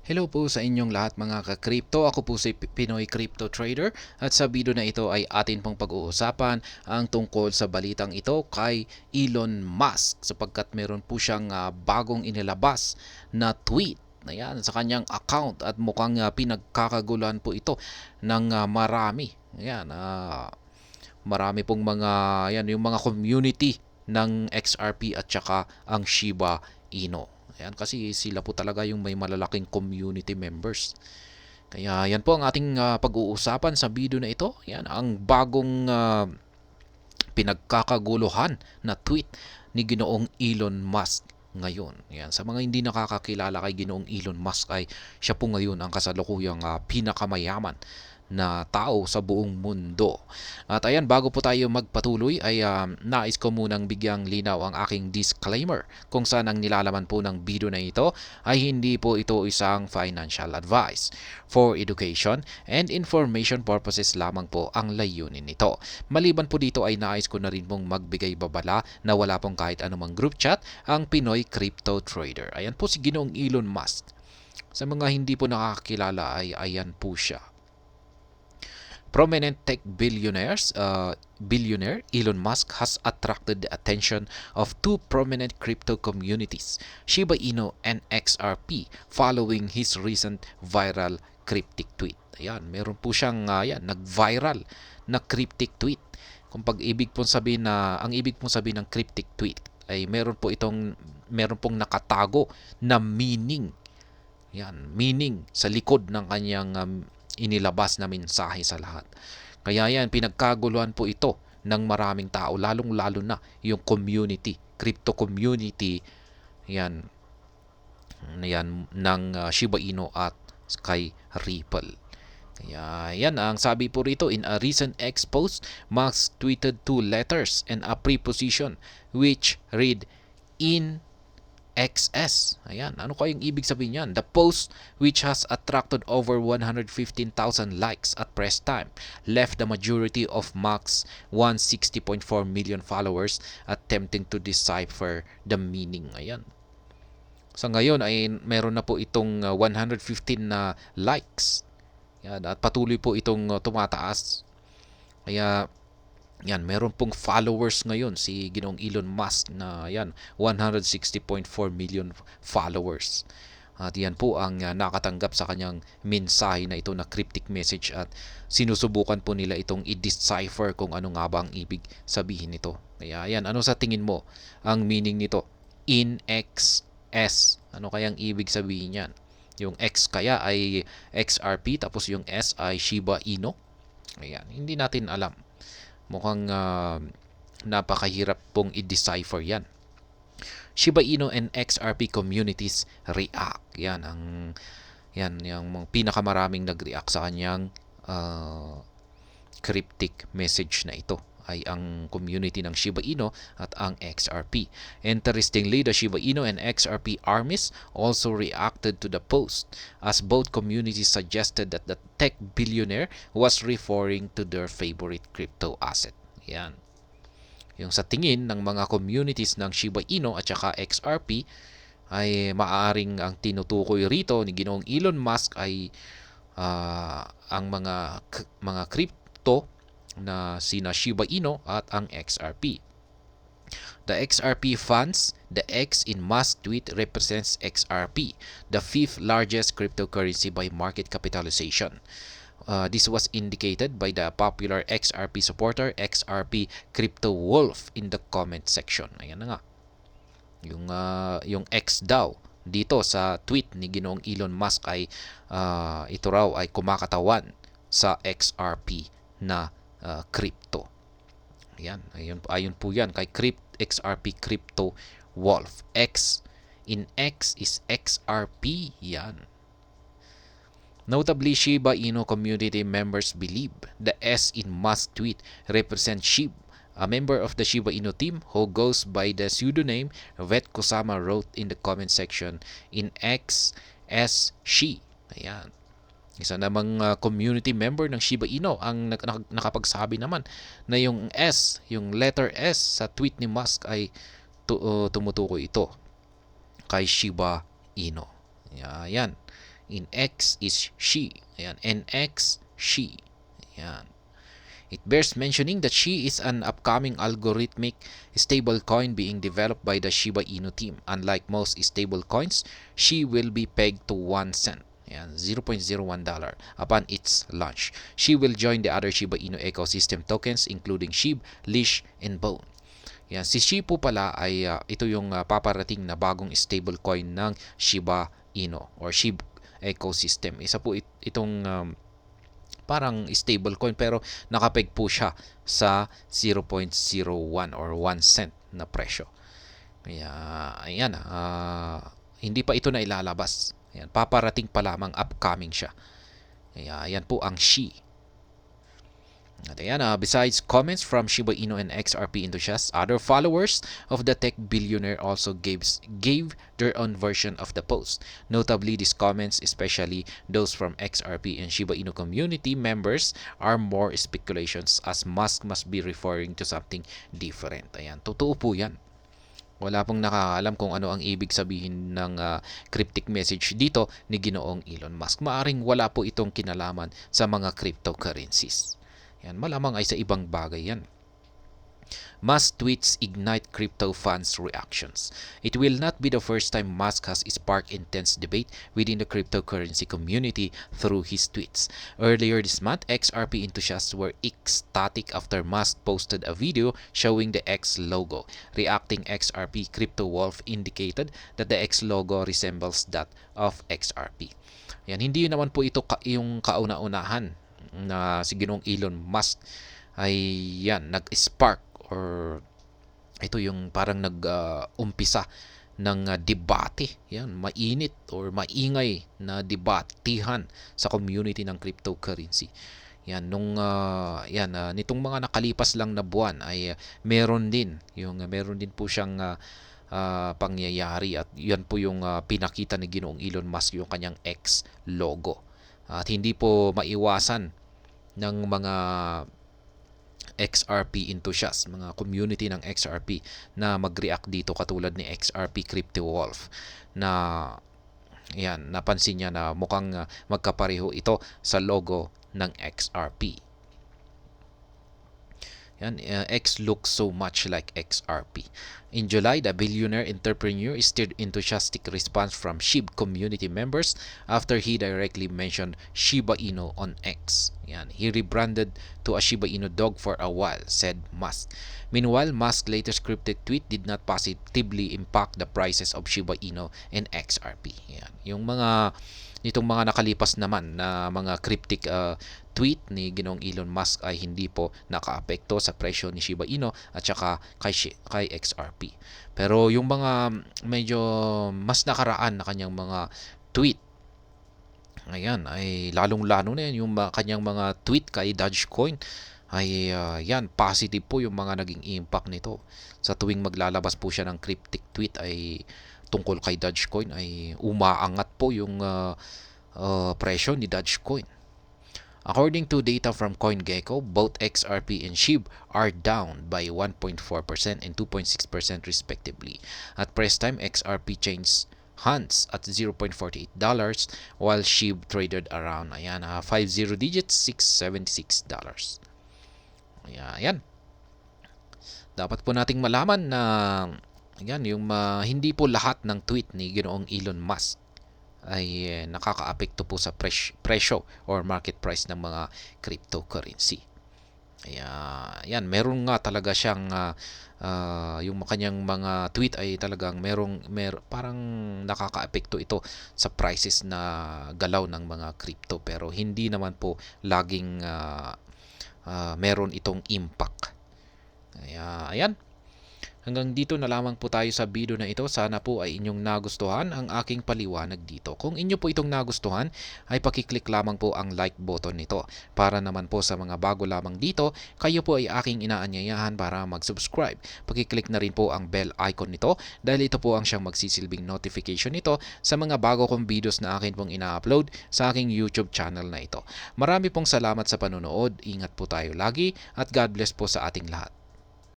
Hello po sa inyong lahat mga ka-crypto. Ako po si Pinoy Crypto Trader at sa video na ito ay atin pong pag-uusapan ang tungkol sa balitang ito kay Elon Musk sapagkat meron po siyang bagong inilabas na tweet na yan sa kanyang account at mukhang pinagkakaguluhan po ito ng marami. Yan, marami pong mga yan yung mga community ng XRP at saka ang Shiba Inu. Ayan, kasi sila po talaga yung may malalaking community members. Kaya yan po ang ating pag-uusapan sa video na ito. Yan ang bagong pinagkakaguluhan na tweet ni Ginoong Elon Musk ngayon. Yan, sa mga hindi nakakakilala kay Ginoong Elon Musk ay siya po ngayon ang kasalukuyang pinakamayaman na tao sa buong mundo. At ayan, bago po tayo magpatuloy ay nais ko munang bigyang linaw ang aking disclaimer kung saan ang nilalaman po ng video na ito ay hindi po ito isang financial advice. For education and information purposes lamang po ang layunin nito. Maliban po dito ay nais ko na rin pong magbigay babala na wala pong kahit anumang group chat ang Pinoy Crypto Trader. Ayan po si Ginoong Elon Musk. Sa mga hindi po nakakilala ay ayan po siya. Prominent tech billionaire Elon Musk has attracted the attention of two prominent crypto communities, Shiba Inu and XRP, following his recent viral cryptic tweet. Ayan, meron po siyang nag-viral na cryptic tweet. Kung pag-ibig pong sabihin na ang ibig pong sabihin ng cryptic tweet ay meron pong nakatago na meaning. Yan, meaning sa likod ng kanyang inilabas na mensahe sa lahat. Kaya yan, pinagkaguluhan po ito ng maraming tao, lalong-lalo na yung community, crypto community, yan ng Shiba Inu at kay Ripple. Kaya yan, ang sabi po rito, in a recent X post, Musk tweeted two letters and a preposition which read, in XS. Ayan, ano kayang ibig sabihin yan? The post, which has attracted over 115,000 likes at press time, left the majority of Musk's 160.4 million followers attempting to decipher the meaning. Ayan. Sa ngayon ay meron na po itong 115 na likes. Yan, at patuloy po itong tumataas. Kaya yan, meron pong followers ngayon si Ginoong Elon Musk na yan, 160.4 million followers. At yan po ang nakatanggap sa kanyang mensahe na ito na cryptic message at sinusubukan po nila itong i-decipher kung ano nga ba ang ibig sabihin nito. Kaya yan, ano sa tingin mo ang meaning nito? In X S. Ano kayang ibig sabihin yan? Yung X kaya ay XRP tapos yung S ay Shiba Inu? Ayan, hindi natin alam. Mukhang napakahirap pong i-decipher yan. Shiba Inu and XRP communities react. Yan yung pinakamaraming nag-react sa kanyang cryptic message na ito ay ang community ng Shiba Inu at ang XRP. Interestingly, the Shiba Inu and XRP armies also reacted to the post as both communities suggested that the tech billionaire was referring to their favorite crypto asset. Yan. Yung sa tingin ng mga communities ng Shiba Inu at saka XRP ay maaaring ang tinutukoy rito ni Ginoong Elon Musk ay ang mga crypto na sina Shiba Inu at ang XRP. The XRP funds, the X in Musk tweet represents XRP, the fifth largest cryptocurrency by market capitalization. This was indicated by the popular XRP supporter XRP Crypto Wolf in the comment section. Ayan na nga. Yung X daw dito sa tweet ni Ginoong Elon Musk ay ito raw ay kumakatawan sa XRP na crypto. Ayan, ayun po yan kay XRP Crypto Wolf. X in X is XRP. Yan. Notably, Shiba Inu community members believe the S in Musk tweet represents Shib, a member of the Shiba Inu team who goes by the pseudonym Vet Kusama wrote in the comment section, in X, S, Shi. Ayan. Isa namang community member ng Shiba Inu ang nakapagsabi naman na yung S, yung letter S sa tweet ni Musk ay tumutukoy ito kay Shiba Inu. Yan. in X is SHI. Ayan, NX, SHI. Ayan. It bears mentioning that SHI is an upcoming algorithmic stablecoin being developed by the Shiba Inu team. Unlike most stablecoins, SHI will be pegged to 1 cent. Ayan, $0.01 upon its launch. SHI will join the other Shiba Inu ecosystem tokens including SHIB, Leash, and Bone. Yan, si SHI po pala ay ito yung paparating na bagong stablecoin ng Shiba Inu or SHIB ecosystem. Isa po itong parang stablecoin pero nakapeg po siya sa 0.01 or 1 cent na presyo. Kaya ayan, hindi pa ito na ilalabas. Ayan, paparating pa lamang, upcoming siya. Kaya ayan po ang SHI. At ayan, besides comments from Shiba Inu and XRP enthusiasts, other followers of the tech billionaire also gave their own version of the post. Notably, these comments, especially those from XRP and Shiba Inu community members, are more speculations as Musk must be referring to something different. Ayan, totoo po yan. Wala pong nakakaalam kung ano ang ibig sabihin ng cryptic message dito ni Ginoong Elon Musk. Maaring wala po itong kinalaman sa mga cryptocurrencies. Yan, malamang ay sa ibang bagay yan. Musk tweets ignite crypto fans reactions. It will not be the first time Musk has sparked intense debate within the cryptocurrency community through his tweets. Earlier this month, XRP enthusiasts were ecstatic after Musk posted a video showing the X logo. Reacting XRP Crypto Wolf indicated that the X logo resembles that of XRP. Yan, hindi naman po ito yung kauna-unahan na si Ginoong Elon Musk ay yan, nag-spark or ito yung parang nag-umpisa ng debate, yan, mainit or maingay na debatehan sa community ng cryptocurrency. Yan, nitong mga nakalipas lang na buwan ay meron din po siyang pangyayari at yan po yung pinakita ni Ginoong Elon Musk, yung kanyang X logo. At hindi po maiwasan ng mga XRP enthusiasts, mga community ng XRP na mag-react dito katulad ni XRP Crypto Wolf na yan, napansin niya na mukhang magkapareho ito sa logo ng XRP. Yan, X looks so much like XRP. In July, the billionaire entrepreneur stirred enthusiastic response from SHIB community members after he directly mentioned Shiba Inu on X. Yan, he rebranded to a Shiba Inu dog for a while, said Musk. Meanwhile, Musk's latest scripted tweet did not positively impact the prices of Shiba Inu and XRP. Yan, yung nitong mga nakalipas naman na mga cryptic tweet ni Ginoong Elon Musk ay hindi po nakaapekto sa presyo ni Shiba Inu at saka kay XRP. Pero yung mga medyo mas nakaraan na kanyang mga tweet, ayan, ay lalong-lalo na yan yung kanyang mga tweet kay Dogecoin ay yan, positive po yung mga naging impact nito. Sa tuwing maglalabas po siya ng cryptic tweet ay tungkol kay Dogecoin ay umaangat po yung presyo ni Dogecoin. According to data from CoinGecko, both XRP and SHIB are down by 1.4% and 2.6% respectively. At press time, XRP changed hands at $0.48 while SHIB traded around 50 digits, $676. Ayan. Dapat po nating malaman na yung hindi po lahat ng tweet ni Ginoong Elon Musk ay nakakaapekto po sa presyo or market price ng mga cryptocurrency. Yan, meron nga talaga siyang yung kanyang mga tweet ay talagang parang nakakaapekto ito sa prices na galaw ng mga crypto, pero hindi naman po laging meron itong impact. Ayan. Hanggang dito na lamang po tayo sa video na ito. Sana po ay inyong nagustuhan ang aking paliwanag dito. Kung inyo po itong nagustuhan, ay pakiclick lamang po ang like button nito. Para naman po sa mga bago lamang dito, kayo po ay aking inaanyayahan para mag-subscribe. Pakiclick na rin po ang bell icon nito dahil ito po ang siyang magsisilbing notification nito sa mga bago kong videos na akin pong ina-upload sa aking YouTube channel na ito. Marami pong salamat sa panonood. Ingat po tayo lagi at God bless po sa ating lahat.